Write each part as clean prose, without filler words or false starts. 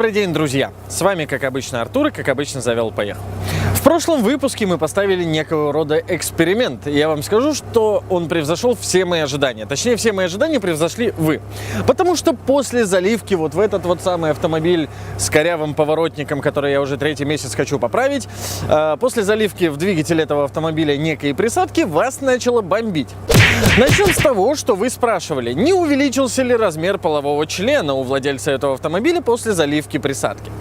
Добрый день, друзья! С вами, как обычно, Артур, и, как обычно, завел-поехал. В прошлом выпуске мы поставили некого рода эксперимент, и я вам скажу, что он превзошел все мои ожидания. Точнее, все мои ожидания превзошли вы. Потому что после заливки вот в этот вот самый автомобиль с корявым поворотником, который я уже третий месяц хочу поправить, после заливки в двигатель этого автомобиля некой присадки вас начало бомбить. Начнем с того, что вы спрашивали, не увеличился ли размер полового члена у владельца этого автомобиля после заливки присадки.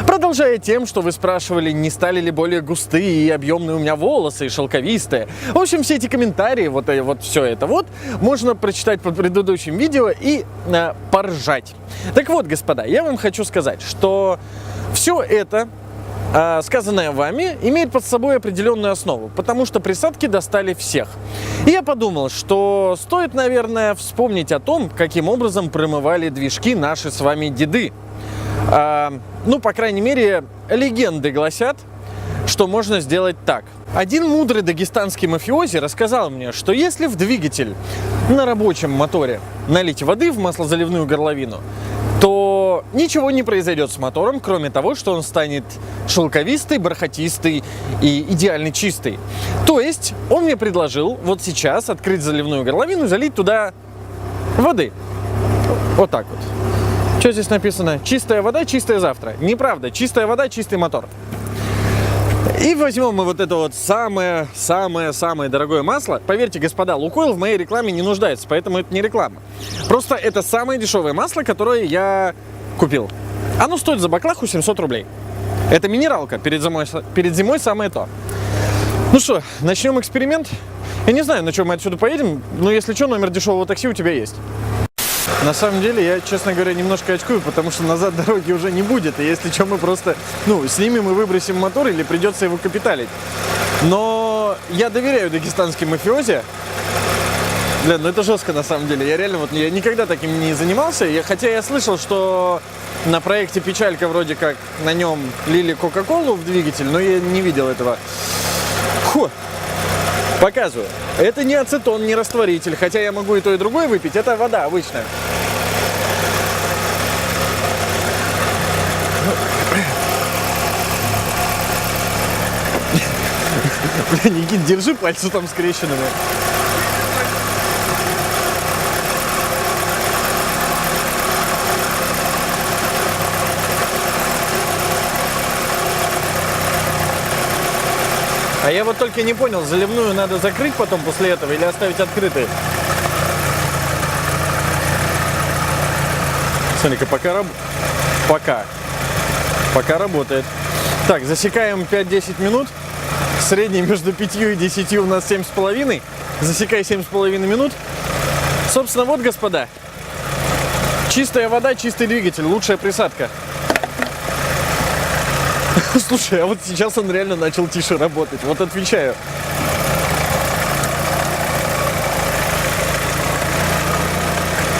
Продолжая тем, что вы спрашивали, не стали ли более густые и объемные у меня волосы, и шелковистые. В общем, все эти комментарии, вот все это вот, можно прочитать под предыдущим видео и поржать. Так вот, господа, я вам хочу сказать, что все это, сказанное вами, имеет под собой определенную основу, потому что присадки достали всех. И я подумал, что стоит, наверное, вспомнить о том, каким образом промывали движки наши с вами деды. Ну, по крайней мере, легенды гласят, что можно сделать так. Один мудрый дагестанский мафиози рассказал мне, что если в двигатель на рабочем моторе налить воды в маслозаливную горловину, то ничего не произойдет с мотором, кроме того, что он станет шелковистый, бархатистый и идеально чистый. То есть он мне предложил вот сейчас открыть заливную горловину и залить туда воды. Вот так вот. Что здесь написано? Чистая вода, чистое завтра. Неправда. Чистая вода, чистый мотор. И возьмем мы вот это вот самое-самое-самое дорогое масло. Поверьте, господа, Лукойл в моей рекламе не нуждается, поэтому это не реклама. Просто это самое дешевое масло, которое я купил. Оно стоит за баклаху 700 рублей. Это минералка, перед зимой самое то. Ну что, начнем эксперимент? Я не знаю, на чем мы отсюда поедем, но если что, номер дешевого такси у тебя есть. На самом деле, я, честно говоря, немножко очкую, потому что назад дороги уже не будет. И если что, мы просто, снимем и выбросим мотор, или придется его капиталить. Но я доверяю дагестанским мафиози. Блин, ну это жестко на самом деле. Я реально, я никогда таким не занимался. Хотя я слышал, что на проекте «Печалька» вроде как на нем лили Кока-Колу в двигатель, но я не видел этого. Фу. Показываю. Это не ацетон, не растворитель, хотя я могу и то, и другое выпить. Это вода обычная. Бля, Никит, держи пальцы там скрещенными. А я вот только не понял, заливную надо закрыть потом после этого или оставить открытой? Смотри-ка, пока работает. Так, засекаем 5-10 минут. Средний между 5 и 10 у нас 7,5. Засекай 7,5 минут. Собственно, вот, господа. Чистая вода, чистый двигатель, лучшая присадка. Слушай, а вот сейчас он реально начал тише работать. Вот отвечаю.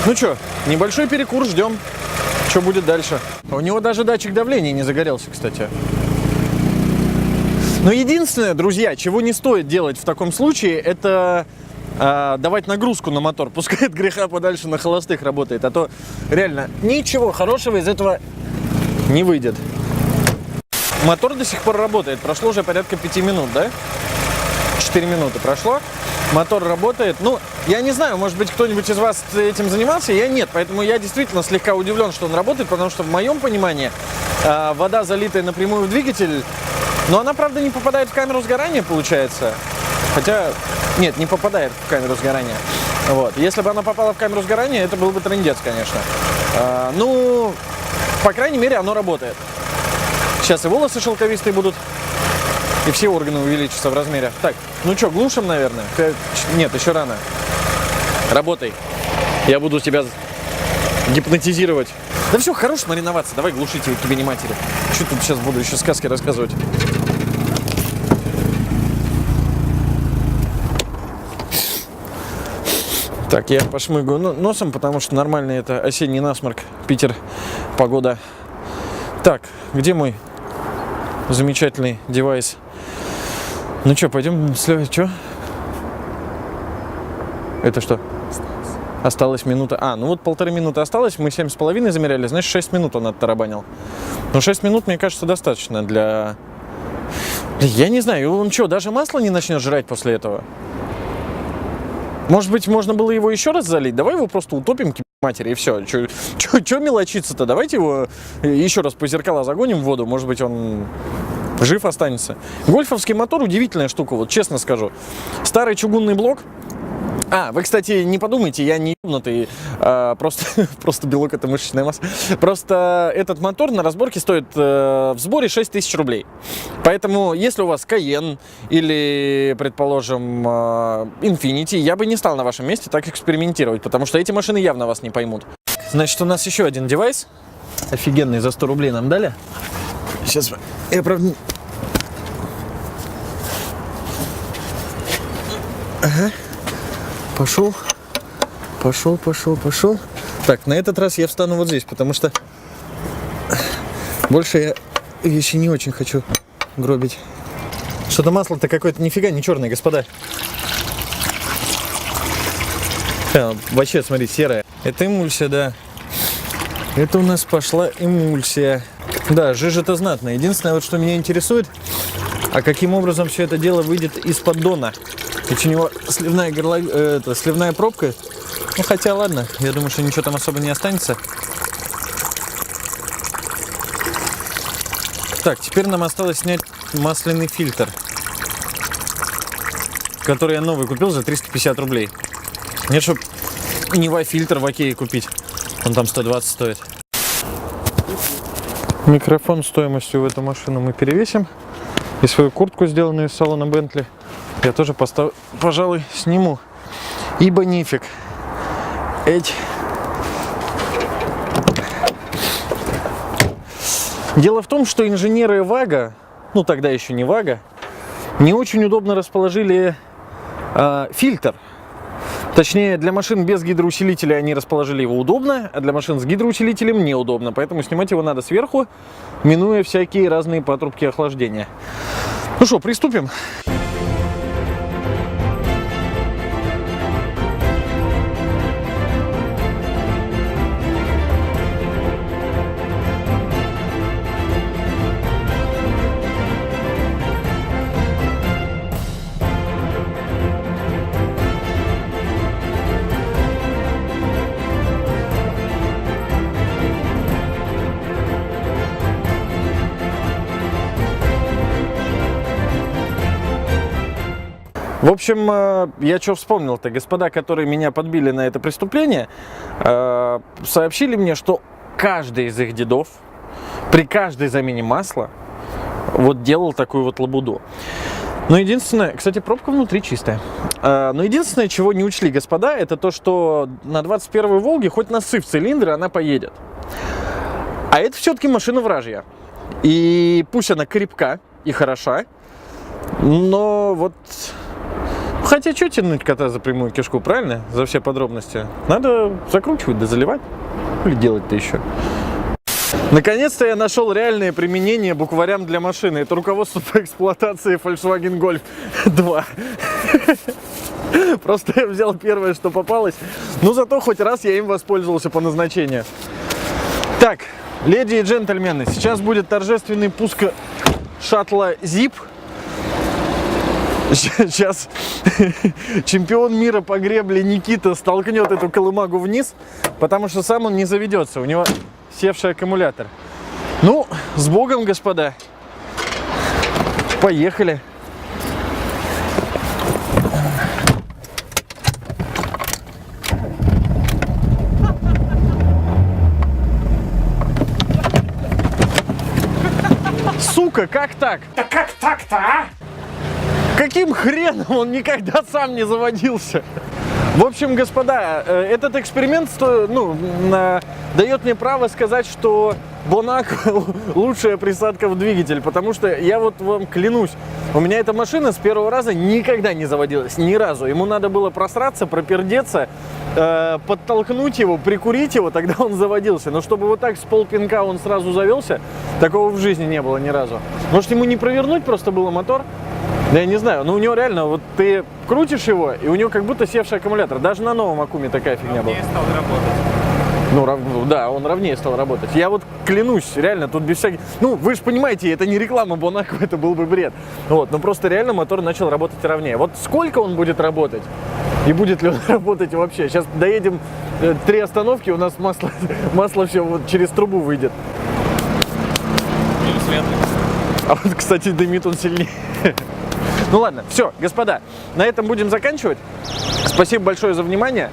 Ну что, небольшой перекур, ждем. Что будет дальше? У него даже датчик давления не загорелся, кстати. Но единственное, друзья, чего не стоит делать в таком случае, это давать нагрузку на мотор. Пускай от греха подальше на холостых работает. А то реально ничего хорошего из этого не выйдет. Мотор до сих пор работает. Прошло уже порядка 5 минут, да? 4 минуты прошло. Мотор работает. Ну, я не знаю, может быть, кто-нибудь из вас этим занимался, я нет. Поэтому я действительно слегка удивлен, что он работает, потому что в моем понимании вода, залитая напрямую в двигатель, но она, правда, не попадает в камеру сгорания, получается. Хотя, нет, не попадает в камеру сгорания. Вот. Если бы она попала в камеру сгорания, это был бы трындец, конечно. Ну, по крайней мере, оно работает. Сейчас и волосы шелковистые будут, и все органы увеличатся в размере. Так, ну что, глушим, наверное? Нет, еще рано. Работай. Я буду тебя гипнотизировать. Да все, хорош мариноваться. Давай глушить его, тебе не матери. Что тут сейчас буду еще сказки рассказывать? Так, я пошмыгаю носом, потому что нормальный это осенний насморк. Питер, погода. Так, где мой замечательный девайс? Ну что, пойдем следовать. Что? Это что? Осталась минута. Ну вот 1,5 минуты осталось. Мы 7,5 замеряли. Значит, 6 минут он оттарабанил. Но 6 минут, мне кажется, достаточно для... Я не знаю, он что, даже масло не начнет жрать после этого? Может быть, можно было его еще раз залить? Давай его просто утопим, к матери, и все. Че мелочиться-то? Давайте его еще раз по зеркала загоним в воду. Может быть, он жив останется. Гольфовский мотор удивительная штука, вот честно скажу. Старый чугунный блок. Вы, кстати, не подумайте, я не ебнутый, просто белок — это мышечная масса. Просто этот мотор на разборке стоит в сборе 6000 рублей. Поэтому, если у вас Cayenne или, предположим, Infiniti, я бы не стал на вашем месте так экспериментировать, потому что эти машины явно вас не поймут. Значит, у нас еще один девайс. Офигенный, за 100 рублей нам дали. Сейчас я, правда... Ага. Пошел. Так, на этот раз я встану вот здесь, потому что больше я вещи не очень хочу гробить. Что-то масло-то какое-то нифига не черное, господа. Вообще, смотри, серое. Это эмульсия, да. Это у нас пошла эмульсия. Да, жижа-то знатная. Единственное, вот что меня интересует, а каким образом все это дело выйдет из поддона. Ведь у него сливная пробка. Ну, хотя, ладно, я думаю, что ничего там особо не останется. Так, теперь нам осталось снять масляный фильтр, который я новый купил за 350 рублей. Нет, чтоб Нива-фильтр в Окее купить. Он там 120 стоит. Микрофон стоимостью в эту машину мы перевесим. И свою куртку, сделанную из салона Бентли, я тоже пожалуй, сниму. Ибо нифиг. Дело в том, что инженеры ВАГа, ну тогда еще не ВАГа, не очень удобно расположили фильтр. Точнее, для машин без гидроусилителя они расположили его удобно, а для машин с гидроусилителем неудобно. Поэтому снимать его надо сверху, минуя всякие разные патрубки охлаждения. Ну что, приступим. В общем, я что вспомнил-то? Господа, которые меня подбили на это преступление, сообщили мне, что каждый из их дедов при каждой замене масла вот делал такую вот лабуду. Но единственное, кстати, пробка внутри чистая. Но единственное, чего не учли господа, это то, что на 21-й Волге хоть насыпь цилиндры, она поедет. А это все-таки машина вражья. И пусть она крепка и хороша, но вот... Хотя, что тянуть кота за прямую кишку, правильно? За все подробности. Надо закручивать да заливать. Или делать-то еще. Наконец-то я нашел реальное применение букварям для машины. Это руководство по эксплуатации Volkswagen Golf 2. Просто я взял первое, что попалось. Но зато хоть раз я им воспользовался по назначению. Так, леди и джентльмены, сейчас будет торжественный пуск шаттла ZIP. Сейчас чемпион мира по гребле Никита столкнет эту колымагу вниз, потому что сам он не заведется, у него севший аккумулятор. Ну, с Богом, господа. Поехали. Сука, как так? Да как так-то, а? Каким хреном он никогда сам не заводился? В общем, господа, этот эксперимент дает мне право сказать, что Бонак лучшая присадка в двигатель, потому что я вот вам клянусь, у меня эта машина с первого раза никогда не заводилась, ни разу. Ему надо было просраться, пропердеться, подтолкнуть его, прикурить его, тогда он заводился. Но чтобы вот так с полпинка он сразу завелся, такого в жизни не было ни разу. Может, ему не провернуть просто было мотор? Да я не знаю, но у него реально, вот ты крутишь его, и у него как будто севший аккумулятор. Даже на новом аккуме такая фигня была. Не стал работать. Ну, да, он ровнее стал работать. Я вот клянусь, реально, тут без всяких... Ну, вы же понимаете, это не реклама Бонако, это был бы бред. Вот, но просто реально мотор начал работать ровнее. Вот сколько он будет работать? И будет ли он работать вообще? Сейчас доедем 3 остановки, у нас масло все вот через трубу выйдет. Или светлый. А вот, кстати, дымит он сильнее. Ну ладно, все, господа, на этом будем заканчивать. Спасибо большое за внимание.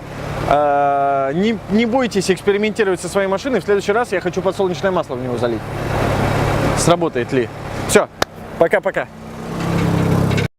Не бойтесь экспериментировать со своей машиной. В следующий раз я хочу подсолнечное масло в него залить. Сработает ли? Все, пока-пока.